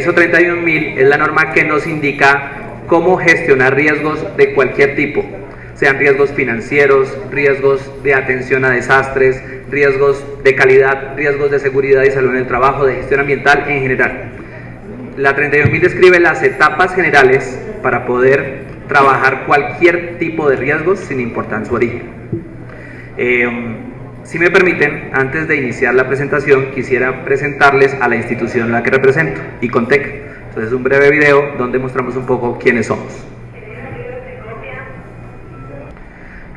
ISO 31000 es la norma que nos indica cómo gestionar riesgos de cualquier tipo, sean riesgos financieros, riesgos de atención a desastres, riesgos de calidad, riesgos de seguridad y salud en el trabajo, de gestión ambiental en general. La 31000 describe las etapas generales para poder trabajar cualquier tipo de riesgos sin importar su origen. Si me permiten, antes de iniciar la presentación, quisiera presentarles a la institución a la que represento, Icontec. Entonces, un breve video donde mostramos un poco quiénes somos.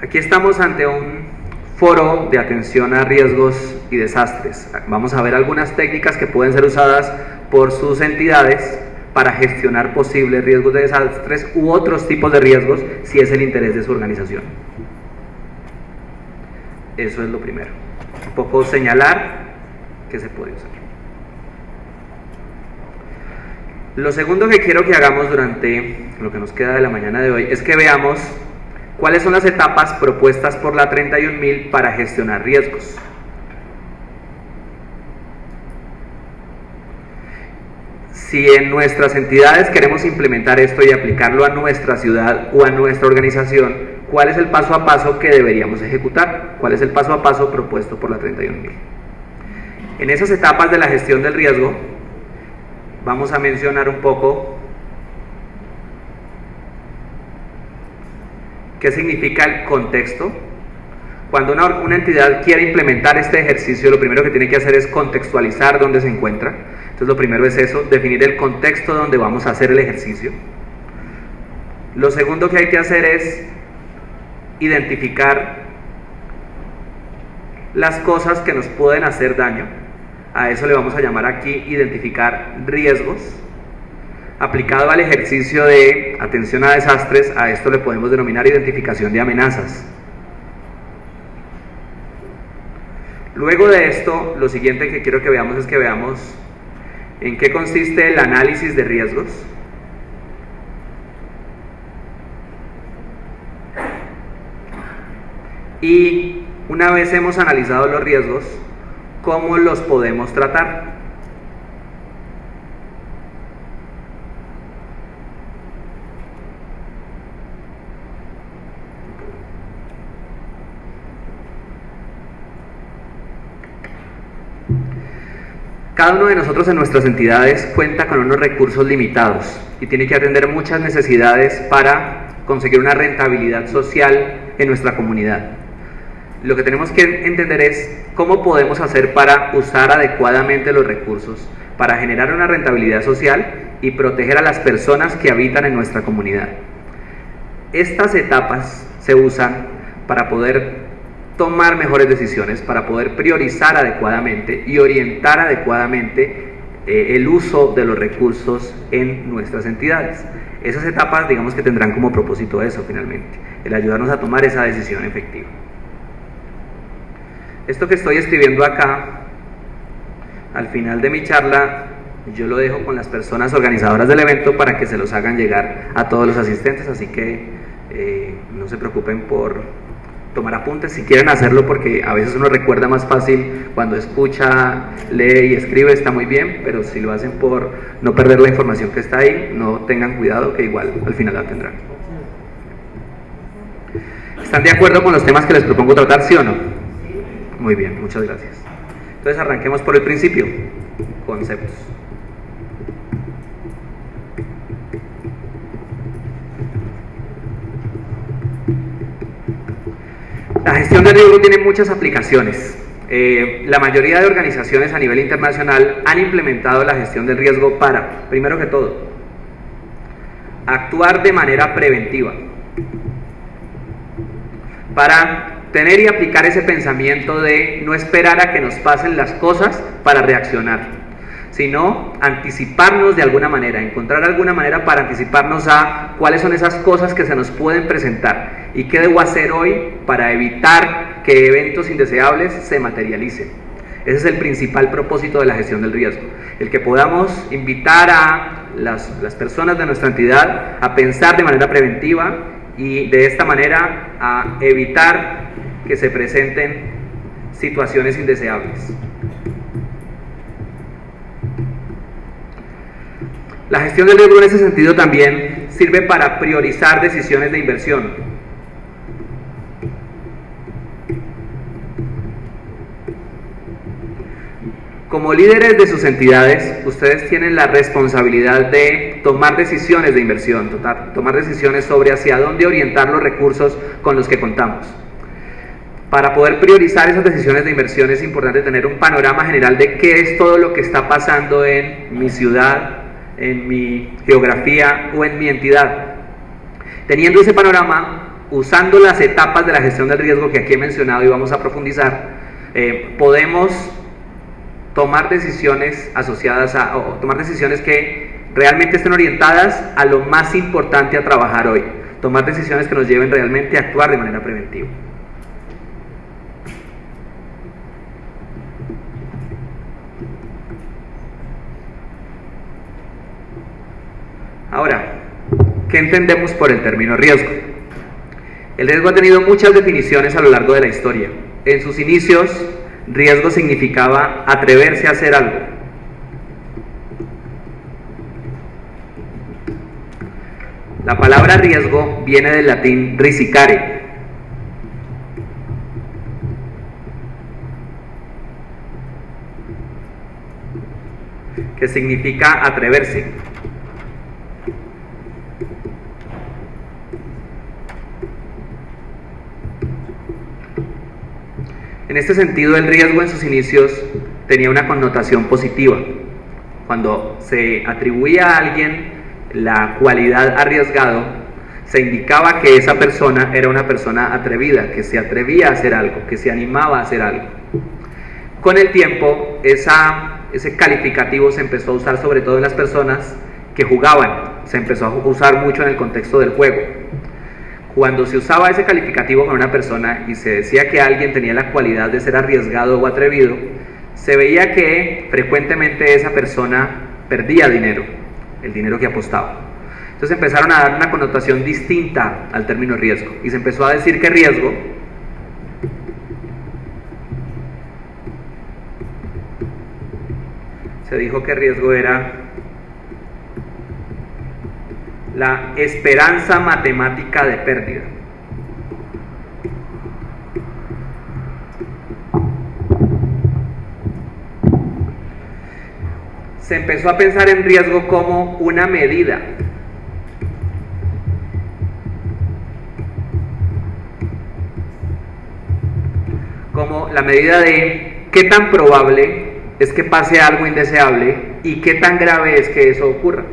Aquí estamos ante un foro de atención a riesgos y desastres. Vamos a ver algunas técnicas que pueden ser usadas por sus entidades para gestionar posibles riesgos de desastres u otros tipos de riesgos si es el interés de su organización. Eso es lo primero. Un poco señalar que se puede usar. Lo segundo que quiero que hagamos durante lo que nos queda de la mañana de hoy es que veamos cuáles son las etapas propuestas por la 31000 para gestionar riesgos. Si en nuestras entidades queremos implementar esto y aplicarlo a nuestra ciudad o a nuestra organización, ¿cuál es el paso a paso que deberíamos ejecutar? ¿Cuál es el paso a paso propuesto por la 31000? En esas etapas de la gestión del riesgo, vamos a mencionar un poco qué significa el contexto. Cuando una entidad quiere implementar este ejercicio, lo primero que tiene que hacer es contextualizar dónde se encuentra. Entonces lo primero es eso, definir el contexto donde vamos a hacer el ejercicio. Lo segundo que hay que hacer es identificar las cosas que nos pueden hacer daño. A eso le vamos a llamar aquí identificar riesgos. Aplicado al ejercicio de atención a desastres, a esto le podemos denominar identificación de amenazas. Luego de esto, lo siguiente que quiero que veamos es que veamos en qué consiste el análisis de riesgos. Y una vez hemos analizado los riesgos, ¿cómo los podemos tratar? Cada uno de nosotros en nuestras entidades cuenta con unos recursos limitados y tiene que atender muchas necesidades para conseguir una rentabilidad social en nuestra comunidad. Lo que tenemos que entender es cómo podemos hacer para usar adecuadamente los recursos, para generar una rentabilidad social y proteger a las personas que habitan en nuestra comunidad. Estas etapas se usan para poder tomar mejores decisiones, para poder priorizar adecuadamente y orientar adecuadamente el uso de los recursos en nuestras entidades. Esas etapas, digamos que tendrán como propósito eso finalmente, el ayudarnos a tomar esa decisión efectiva. Esto que estoy escribiendo acá, al final de mi charla, yo lo dejo con las personas organizadoras del evento para que se los hagan llegar a todos los asistentes, así que no se preocupen por tomar apuntes si quieren hacerlo, porque a veces uno recuerda más fácil cuando escucha, lee y escribe, está muy bien, pero si lo hacen por no perder la información que está ahí, no tengan cuidado, que igual al final la tendrán. ¿Están de acuerdo con los temas que les propongo tratar, sí o no? Muy bien, muchas gracias. Entonces arranquemos por el principio, conceptos. La gestión de riesgo tiene muchas aplicaciones. La mayoría de organizaciones a nivel internacional han implementado la gestión del riesgo para, primero que todo, actuar de manera preventiva, para tener y aplicar ese pensamiento de no esperar a que nos pasen las cosas para reaccionar, sino anticiparnos de alguna manera, encontrar alguna manera para anticiparnos a cuáles son esas cosas que se nos pueden presentar y qué debo hacer hoy para evitar que eventos indeseables se materialicen. Ese es el principal propósito de la gestión del riesgo, el que podamos invitar a las personas de nuestra entidad a pensar de manera preventiva y de esta manera a evitar que se presenten situaciones indeseables. La gestión del riesgo en ese sentido también sirve para priorizar decisiones de inversión. Como líderes de sus entidades, ustedes tienen la responsabilidad de tomar decisiones de inversión, tomar decisiones sobre hacia dónde orientar los recursos con los que contamos. Para poder priorizar esas decisiones de inversión es importante tener un panorama general de qué es todo lo que está pasando en mi ciudad, en mi geografía o en mi entidad. Teniendo ese panorama, usando las etapas de la gestión del riesgo que aquí he mencionado y vamos a profundizar, podemos tomar decisiones asociadas o tomar decisiones que realmente estén orientadas a lo más importante a trabajar hoy, tomar decisiones que nos lleven realmente a actuar de manera preventiva. Ahora, ¿qué entendemos por el término riesgo? El riesgo ha tenido muchas definiciones a lo largo de la historia. En sus inicios, riesgo significaba atreverse a hacer algo. La palabra riesgo viene del latín risicare, que significa atreverse. En este sentido, el riesgo en sus inicios tenía una connotación positiva. Cuando se atribuía a alguien la cualidad arriesgado, se indicaba que esa persona era una persona atrevida, que se atrevía a hacer algo, que se animaba a hacer algo. Con el tiempo, ese calificativo se empezó a usar sobre todo en las personas que jugaban, se empezó a usar mucho en el contexto del juego. Cuando se usaba ese calificativo con una persona y se decía que alguien tenía la cualidad de ser arriesgado o atrevido, se veía que frecuentemente esa persona perdía dinero, el dinero que apostaba. Entonces empezaron a dar una connotación distinta al término riesgo y se empezó a decir que riesgo se dijo que riesgo era la esperanza matemática de pérdida. Se empezó a pensar en riesgo como una medida. Como la medida de qué tan probable es que pase algo indeseable y qué tan grave es que eso ocurra.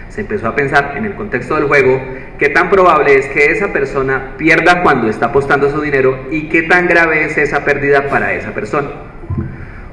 Se empezó a pensar en el contexto del juego qué tan probable es que esa persona pierda cuando está apostando su dinero y qué tan grave es esa pérdida para esa persona.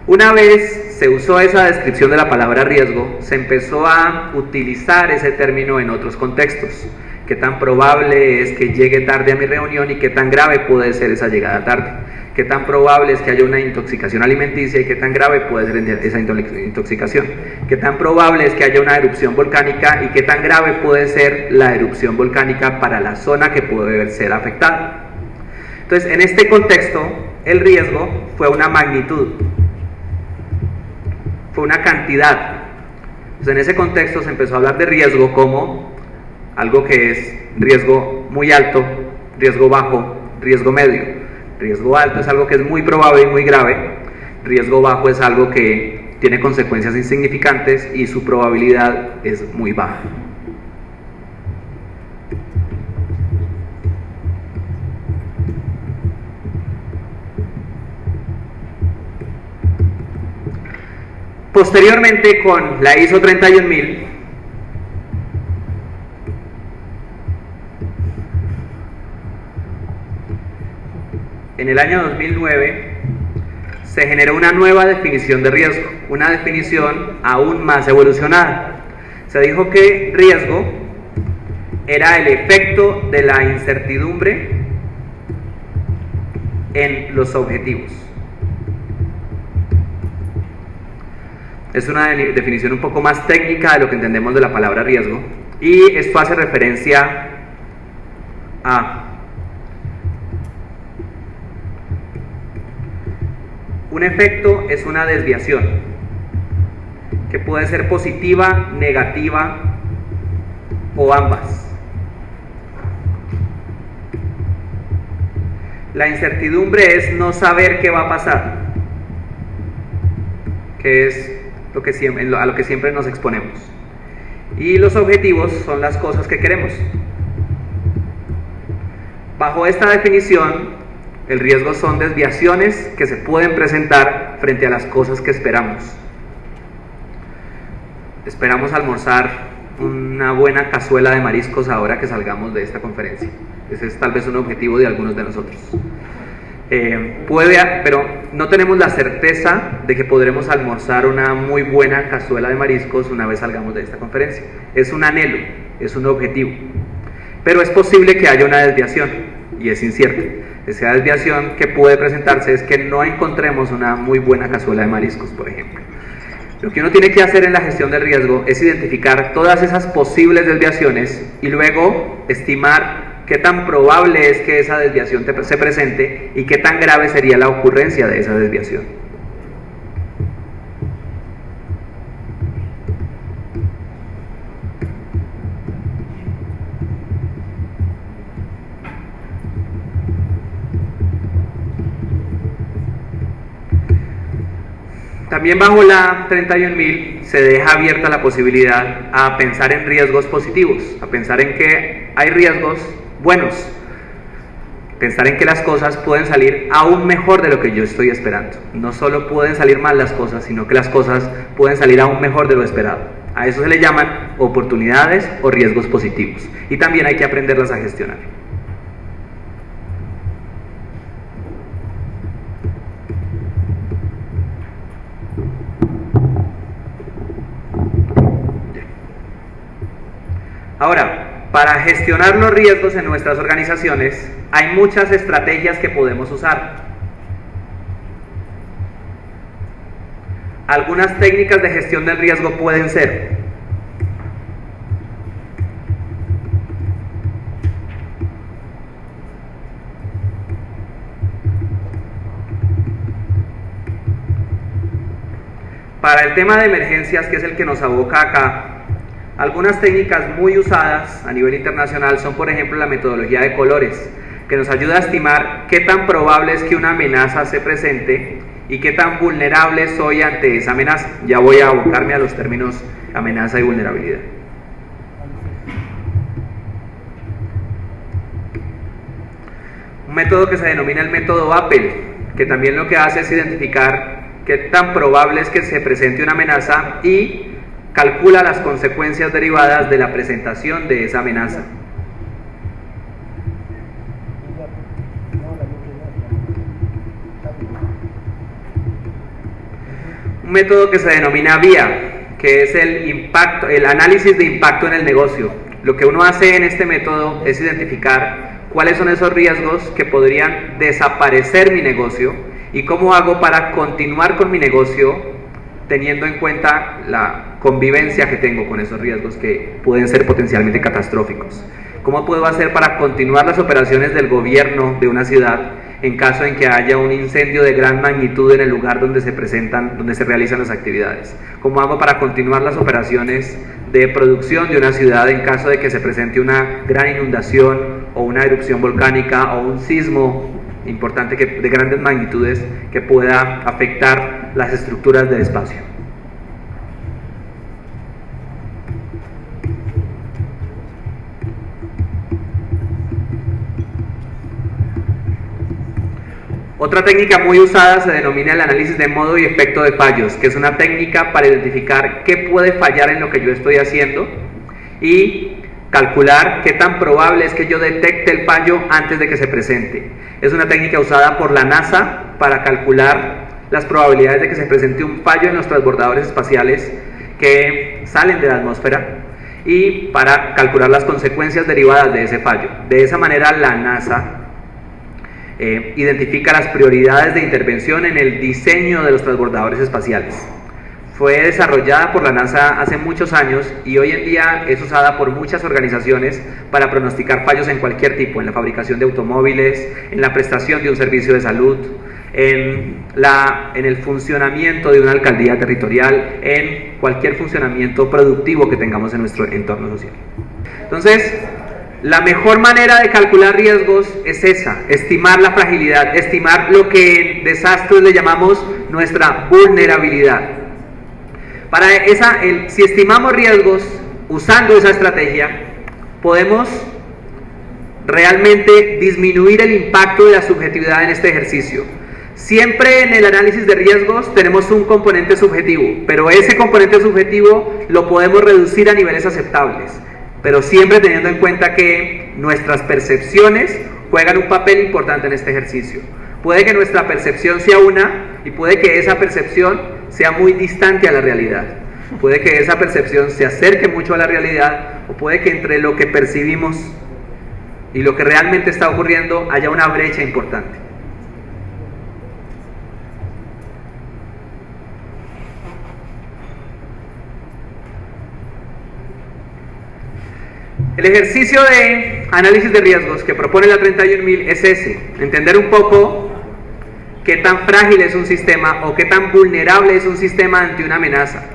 Una vez se usó esa descripción de la palabra riesgo, se empezó a utilizar ese término en otros contextos. Qué tan probable es que llegue tarde a mi reunión y qué tan grave puede ser esa llegada tarde. Qué tan probable es que haya una intoxicación alimenticia y qué tan grave puede ser esa intoxicación. Qué tan probable es que haya una erupción volcánica y qué tan grave puede ser la erupción volcánica para la zona que puede ser afectada. Entonces, en este contexto, el riesgo fue una magnitud, fue una cantidad. Entonces, en ese contexto se empezó a hablar de riesgo como algo que es riesgo muy alto, riesgo bajo, riesgo medio. Riesgo alto es algo que es muy probable y muy grave. Riesgo bajo es algo que tiene consecuencias insignificantes y su probabilidad es muy baja. Posteriormente, con la ISO 31000, en el año 2009 se generó una nueva definición de riesgo, una definición aún más evolucionada. Se dijo que riesgo era el efecto de la incertidumbre en los objetivos. Es una definición un poco más técnica de lo que entendemos de la palabra riesgo, y esto hace referencia a un efecto es una desviación que puede ser positiva, negativa o ambas. La incertidumbre es no saber qué va a pasar, que es a lo que siempre nos exponemos. Y los objetivos son las cosas que queremos. Bajo esta definición, el riesgo son desviaciones que se pueden presentar frente a las cosas que esperamos. Esperamos almorzar una buena cazuela de mariscos ahora que salgamos de esta conferencia. Ese es tal vez un objetivo de algunos de nosotros. Pero no tenemos la certeza de que podremos almorzar una muy buena cazuela de mariscos una vez salgamos de esta conferencia. Es un anhelo, es un objetivo. Pero es posible que haya una desviación, y es incierto. Esa desviación que puede presentarse es que no encontremos una muy buena cazuela de mariscos, por ejemplo. Lo que uno tiene que hacer en la gestión del riesgo es identificar todas esas posibles desviaciones y luego estimar qué tan probable es que esa desviación se presente y qué tan grave sería la ocurrencia de esa desviación. También bajo la 31.000 se deja abierta la posibilidad a pensar en riesgos positivos, a pensar en que hay riesgos buenos, pensar en que las cosas pueden salir aún mejor de lo que yo estoy esperando. No solo pueden salir mal las cosas, sino que las cosas pueden salir aún mejor de lo esperado. A eso se le llaman oportunidades o riesgos positivos. Y también hay que aprenderlas a gestionar. Ahora, para gestionar los riesgos en nuestras organizaciones, hay muchas estrategias que podemos usar. Algunas técnicas de gestión del riesgo pueden ser: para el tema de emergencias, que es el que nos aboca acá, algunas técnicas muy usadas a nivel internacional son, por ejemplo, la metodología de colores, que nos ayuda a estimar qué tan probable es que una amenaza se presente y qué tan vulnerable soy ante esa amenaza. Ya voy a abocarme a los términos amenaza y vulnerabilidad. Un método que se denomina el método Appel, que también lo que hace es identificar qué tan probable es que se presente una amenaza y calcula las consecuencias derivadas de la presentación de esa amenaza. Un método que se denomina VIA, que es el análisis de impacto en el negocio. Lo que uno hace en este método es identificar cuáles son esos riesgos que podrían desaparecer mi negocio y cómo hago para continuar con mi negocio teniendo en cuenta la convivencia que tengo con esos riesgos que pueden ser potencialmente catastróficos. ¿Cómo puedo hacer para continuar las operaciones del gobierno de una ciudad en caso en que haya un incendio de gran magnitud en el lugar donde se realizan las actividades? ¿Cómo hago para continuar las operaciones de producción de una ciudad en caso de que se presente una gran inundación o una erupción volcánica o un sismo importante de grandes magnitudes que pueda afectar las estructuras del espacio? Otra técnica muy usada se denomina el análisis de modo y efecto de fallos, que es una técnica para identificar qué puede fallar en lo que yo estoy haciendo y calcular qué tan probable es que yo detecte el fallo antes de que se presente. Es una técnica usada por la NASA para calcular las probabilidades de que se presente un fallo en los transbordadores espaciales que salen de la atmósfera y para calcular las consecuencias derivadas de ese fallo. De esa manera la NASA identifica las prioridades de intervención en el diseño de los transbordadores espaciales. Fue desarrollada por la NASA hace muchos años y hoy en día es usada por muchas organizaciones para pronosticar fallos en cualquier tipo, en la fabricación de automóviles, en la prestación de un servicio de salud, en el funcionamiento de una alcaldía territorial, en cualquier funcionamiento productivo que tengamos en nuestro entorno social. Entonces, la mejor manera de calcular riesgos es esa, estimar la fragilidad, estimar lo que en desastres le llamamos nuestra vulnerabilidad. Si estimamos riesgos usando esa estrategia, podemos realmente disminuir el impacto de la subjetividad en este ejercicio. Siempre en el análisis de riesgos tenemos un componente subjetivo, pero ese componente subjetivo lo podemos reducir a niveles aceptables, pero siempre teniendo en cuenta que nuestras percepciones juegan un papel importante en este ejercicio. Puede que nuestra percepción sea una y puede que esa percepción sea muy distante a la realidad. Puede que esa percepción se acerque mucho a la realidad o puede que entre lo que percibimos y lo que realmente está ocurriendo haya una brecha importante. El ejercicio de análisis de riesgos que propone la 31000 es ese, entender un poco qué tan frágil es un sistema o qué tan vulnerable es un sistema ante una amenaza.